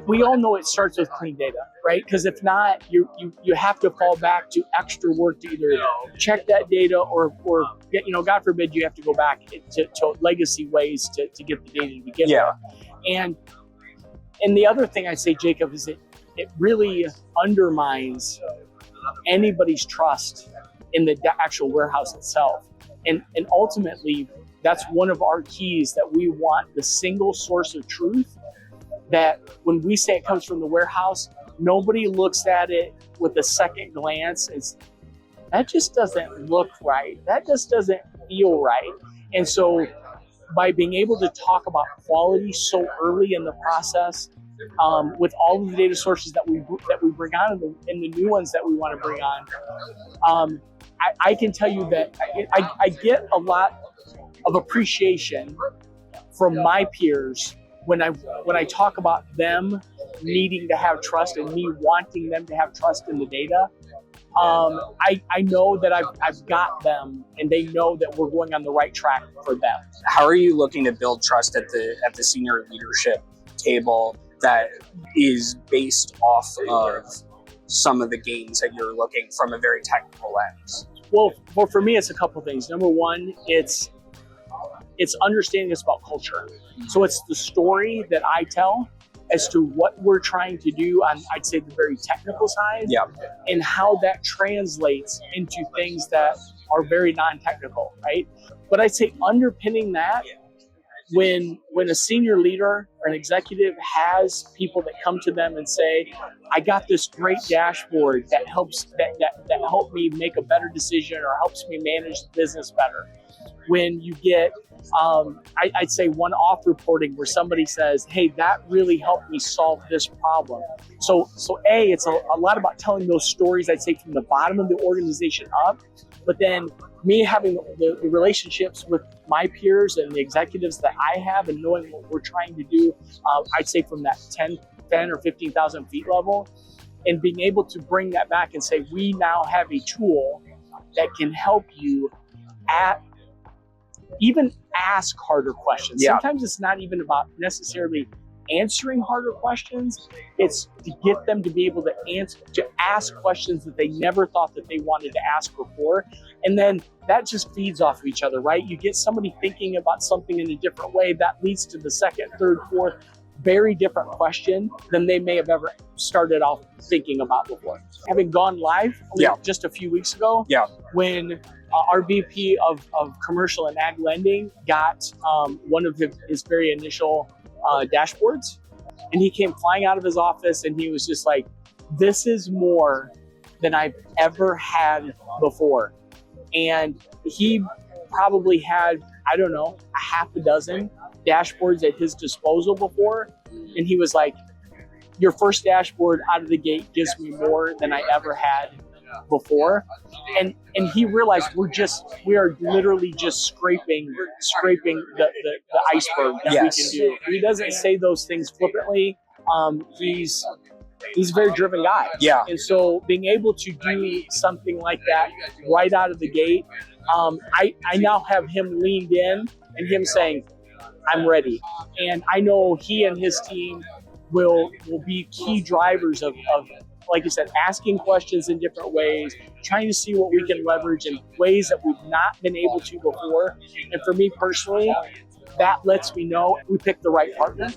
We all know it starts with clean data, right? Because if not, you have to fall back to extra work to either check that data or get, God forbid, you have to go back to legacy ways to get the data to begin with. And the other thing I'd say, Jacob, is it really undermines anybody's trust in the actual warehouse itself. And ultimately, that's one of our keys, that we want the single source of truth, that when we say it comes from the warehouse, nobody looks at it with a second glance and that just doesn't look right. That just doesn't feel right. And so by being able to talk about quality so early in the process, with all of the data sources that we bring on and the new ones that we want to bring on, I can tell you that I get a lot of appreciation from my peers when I talk about them needing to have trust and me wanting them to have trust in the data. I know that I've got them, and they know that we're going on the right track for them. How are you looking to build trust at the senior leadership table that is based off of some of the gains that you're looking from a very technical lens? Well, for me, it's a couple things. Number one, it's understanding it's about culture. So it's the story that I tell as to what we're trying to do on, I'd say, the very technical side, and how that translates into things that are very non-technical, right? But I'd say underpinning that, when a senior leader or an executive has people that come to them and say, I got this great dashboard that helps that help me make a better decision or helps me manage the business better. When you get, I'd say, one-off reporting where somebody says, hey, that really helped me solve this problem. So it's a lot about telling those stories, I'd say, from the bottom of the organization up, but then me having the relationships with my peers and the executives that I have and knowing what we're trying to do, I'd say from that 10 or 15,000 feet level, and being able to bring that back and say, we now have a tool that can help you even ask harder questions. Sometimes it's not even about necessarily answering harder questions. It's to get them to be able to ask questions that they never thought that they wanted to ask before. And then that just feeds off of each other, right? You get somebody thinking about something in a different way, that leads to the second, third, fourth, very different question than they may have ever started off thinking about before. Having gone live just a few weeks ago, when our VP of commercial and ag lending got one of his very initial dashboards, and he came flying out of his office and he was just like, this is more than I've ever had before. And he probably had, I don't know, a half a dozen dashboards at his disposal before. And he was like, your first dashboard out of the gate gives me more than I ever had before. And he realized we are literally just scraping the iceberg that we can do. He doesn't say those things flippantly. He's a very driven guy. And so being able to do something like that right out of the gate, I now have him leaned in and him saying, I'm ready. And I know he and his team will be key drivers of, like you said, asking questions in different ways, trying to see what we can leverage in ways that we've not been able to before. And for me personally, that lets me know we picked the right partner.